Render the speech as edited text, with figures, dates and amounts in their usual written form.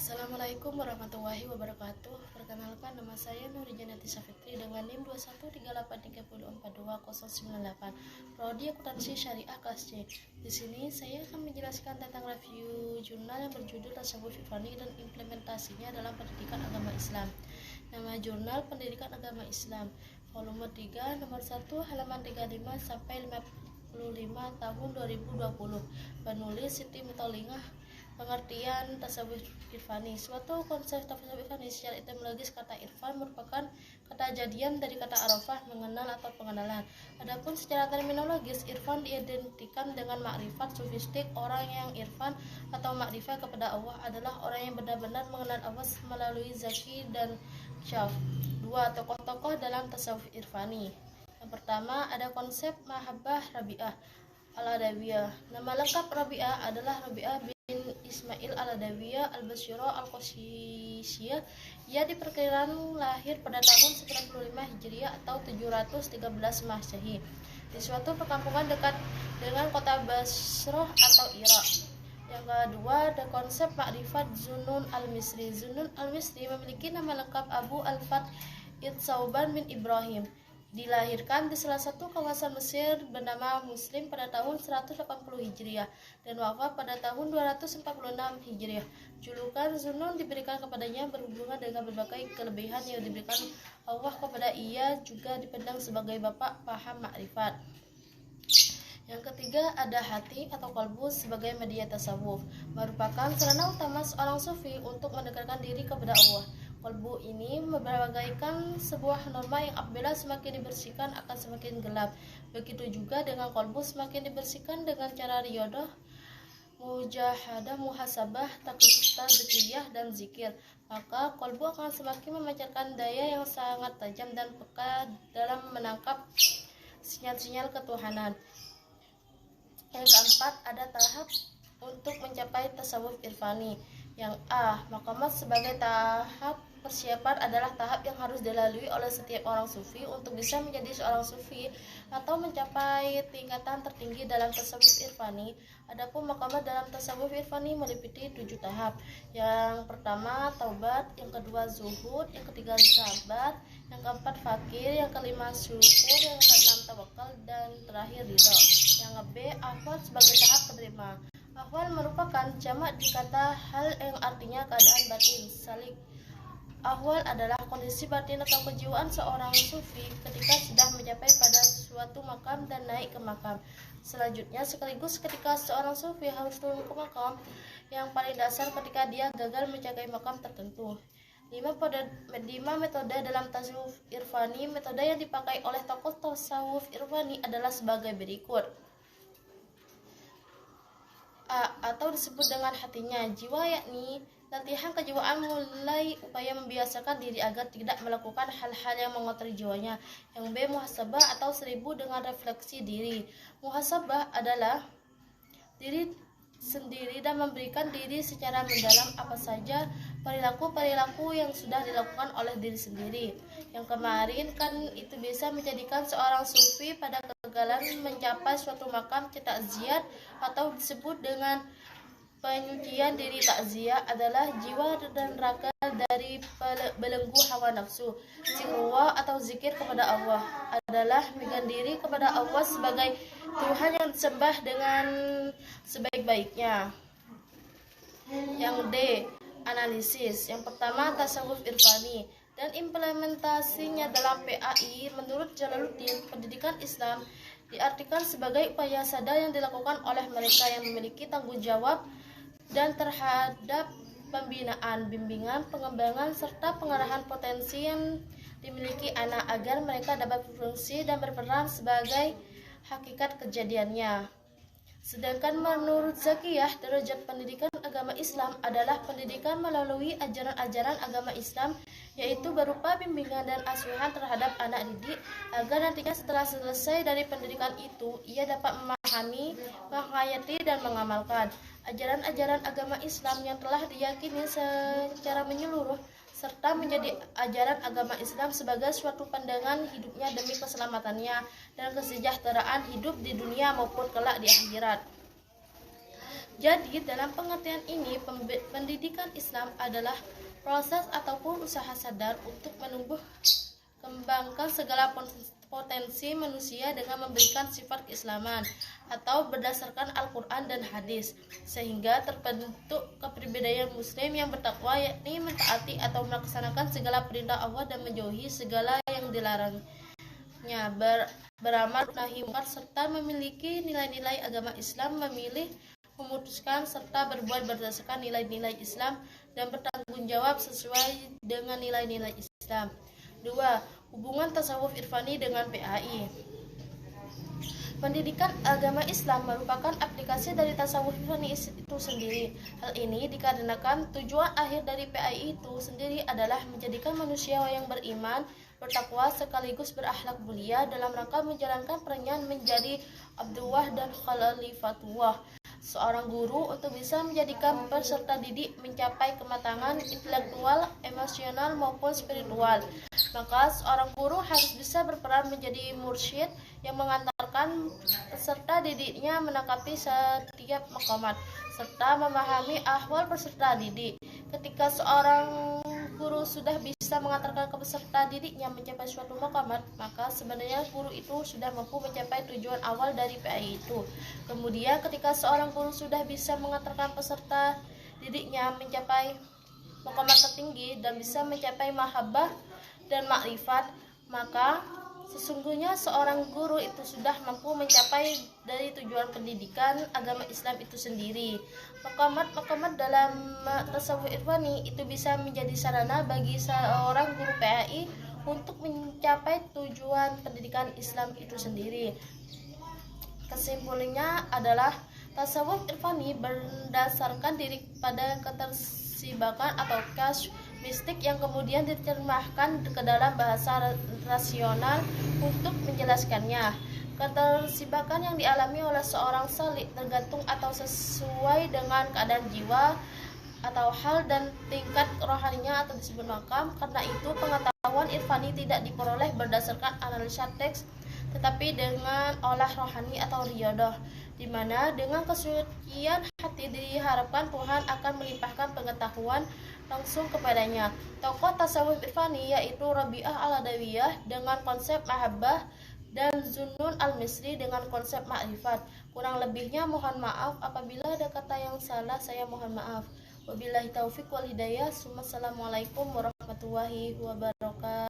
Assalamualaikum warahmatullahi wabarakatuh. Perkenalkan, nama saya Nurijanati Safitri dengan NIM 213830420098. Prodi Akuntansi Syariah kelas C. Di sini saya akan menjelaskan tentang review jurnal yang berjudul Tasawuf Irfani dan implementasinya dalam pendidikan agama Islam. Nama jurnal Pendidikan Agama Islam, volume 3, nomor 1, halaman 35 sampai 55 tahun 2020. Penulis Siti Mutolingah. Pengertian tasawuf irfani. Suatu konsep tasawuf irfani secara etimologis kata irfan merupakan kata jadian dari kata arafah, mengenal atau pengenalan. Adapun secara terminologis, irfan diidentikan dengan makrifat sufistik. Orang yang irfan atau makrifat kepada Allah adalah orang yang benar-benar mengenal Allah melalui zaki dan syaf. Dua tokoh-tokoh dalam tasawuf irfani. Yang pertama ada konsep mahabbah Rabi'ah al-Adawiyah. Nama lengkap Rabi'ah adalah Rabi'ah bin Ismail al-Adawiyah al-Basyirah al-Qosisiyah. Ia diperkirakan lahir pada tahun 95 Hijriah atau 713 Masehi di suatu perkampungan dekat dengan kota Basrah atau Irak. Yang kedua ada konsep makrifat Zunnun al-Misri. Zunnun al-Misri memiliki nama lengkap Abu al-Fath Sauban bin Ibrahim. Dilahirkan di salah satu kawasan Mesir bernama Muslim pada tahun 180 Hijriah dan wafat pada tahun 246 Hijriah. Julukan Zunnun diberikan kepadanya berhubungan dengan berbagai kelebihan yang diberikan Allah kepada ia, juga dipandang sebagai bapak paham makrifat. Yang ketiga ada hati atau qalbu sebagai media tasawuf, merupakan sarana utama seorang sufi untuk mendekatkan diri kepada Allah. Qalbu ini bagaikan sebuah norma yang apabila semakin dibersihkan akan semakin gelap. Begitu juga dengan qalbu semakin dibersihkan dengan cara riyadhah, mujahadah, muhasabah, tazkiyah dan zikir, maka qalbu akan semakin memancarkan daya yang sangat tajam dan peka dalam menangkap sinyal-sinyal ketuhanan. Yang keempat ada tahap untuk mencapai tasawuf irfani. Yang A, maqamat sebagai tahap persiapan adalah tahap yang harus dilalui oleh setiap orang sufi untuk bisa menjadi seorang sufi atau mencapai tingkatan tertinggi dalam tasawuf irfani. Adapun maqamat dalam tasawuf irfani meliputi 7 tahap. Yang pertama taubat, yang kedua zuhud, yang ketiga sabat, yang keempat fakir, yang kelima syukur, yang keenam tawakal, dan terakhir ridha. Yang B, ahwal sebagai tahap penerima. Ahwal merupakan jamak di kata hal yang artinya keadaan batin, salik. Ahwal adalah kondisi batin atau kejiwaan seorang sufi ketika sudah mencapai pada suatu makam dan naik ke makam selanjutnya, sekaligus ketika seorang sufi harus turun ke makam yang paling dasar ketika dia gagal mencapai makam tertentu. 5 metode dalam tasawuf irfani. Metode yang dipakai oleh tokoh tasawuf irfani adalah sebagai berikut. A, atau disebut dengan hatinya, jiwa, yakni latihan kejiwaan mulai upaya membiasakan diri agar tidak melakukan hal-hal yang mengotori jiwanya. Yang B, muhasabah atau 1000 dengan refleksi diri. Muhasabah adalah diri sendiri dan memberikan diri secara mendalam apa saja perilaku-perilaku yang sudah dilakukan oleh diri sendiri. Yang kemarin kan itu bisa menjadikan seorang sufi pada kegagalan mencapai suatu makam takziah atau disebut dengan penyucian diri. Takziah adalah jiwa dan raga dari belenggu hawa nafsu. Zikrullah atau zikir kepada Allah adalah menyendiri kepada Allah sebagai Tuhan yang disembah dengan sebaik-baiknya. Yang D, analisis. Yang pertama tasawuf irfani dan implementasinya dalam PAI. Menurut Jalaluddin, pendidikan Islam diartikan sebagai upaya sadar yang dilakukan oleh mereka yang memiliki tanggung jawab dan terhadap pembinaan, bimbingan, pengembangan, serta pengarahan potensi yang dimiliki anak agar mereka dapat berfungsi dan berperan sebagai hakikat kejadiannya. Sedangkan menurut Zakiyah, derajat pendidikan agama Islam adalah pendidikan melalui ajaran-ajaran agama Islam, yaitu berupa bimbingan dan asuhan terhadap anak didik, agar nantinya setelah selesai dari pendidikan itu, ia dapat memahami, menghayati, dan mengamalkan ajaran-ajaran agama Islam yang telah diyakini secara menyeluruh, serta menjadi ajaran agama Islam sebagai suatu pandangan hidupnya demi keselamatannya dan kesejahteraan hidup di dunia maupun kelak di akhirat. Jadi dalam pengertian ini, pendidikan Islam adalah proses ataupun usaha sadar untuk menumbuh kembangkan segala potensi manusia dengan memberikan sifat keislaman atau berdasarkan Al-Quran dan hadis, sehingga terbentuk kepribadian muslim yang bertakwa, yakni mentaati atau melaksanakan segala perintah Allah dan menjauhi segala yang dilarangnya, beramal nahi munkar, serta memiliki nilai-nilai agama Islam, memilih, memutuskan, serta berbuat berdasarkan nilai-nilai Islam dan bertanggung jawab sesuai dengan nilai-nilai Islam. 2. Hubungan tasawuf irfani dengan PAI. Pendidikan agama Islam merupakan aplikasi dari tasawuf irfani itu sendiri. Hal ini dikarenakan tujuan akhir dari PAI itu sendiri adalah menjadikan manusia yang beriman, bertakwa, sekaligus berakhlak mulia dalam rangka menjalankan perannya menjadi abduwah dan khalifatullah. Seorang guru untuk bisa menjadikan peserta didik mencapai kematangan intelektual, emosional maupun spiritual, maka seorang guru harus bisa berperan menjadi mursyid yang mengantarkan peserta didiknya menangkapi setiap maqamat serta memahami ahwal peserta didik. Ketika seorang guru sudah bisa mengantarkan ke peserta didiknya mencapai suatu maqamat, maka sebenarnya guru itu sudah mampu mencapai tujuan awal dari PAI itu. Kemudian ketika seorang guru sudah bisa mengantarkan peserta didiknya mencapai maqamat tertinggi dan bisa mencapai mahabbah dan makrifat, maka sesungguhnya seorang guru itu sudah mampu mencapai dari tujuan pendidikan agama Islam itu sendiri. Maqamat dalam tasawuf irfani itu bisa menjadi sarana bagi seorang guru PAI untuk mencapai tujuan pendidikan Islam itu sendiri. Kesimpulannya adalah tasawuf irfani berdasarkan diri pada ketersibakan atau kasyf mistik yang kemudian diterjemahkan ke dalam bahasa rasional untuk menjelaskannya. Ketersibakan yang dialami oleh seorang salik tergantung atau sesuai dengan keadaan jiwa atau hal dan tingkat rohaninya atau disebut makam. Karena itu pengetahuan irfani tidak diperoleh berdasarkan analisa teks, tetapi dengan olah rohani atau riyadah, di mana dengan kesucian hati diharapkan Tuhan akan melimpahkan pengetahuan langsung kepadanya. Tokoh tasawuf irfani yaitu Rabi'ah al-Adawiyah dengan konsep mahabbah dan Zunnun al-Misri dengan konsep ma'rifat. Kurang lebihnya mohon maaf apabila ada kata yang salah, saya mohon maaf. Wabillahi taufiq wal hidayah. Assalamualaikum warahmatullahi wabarakatuh.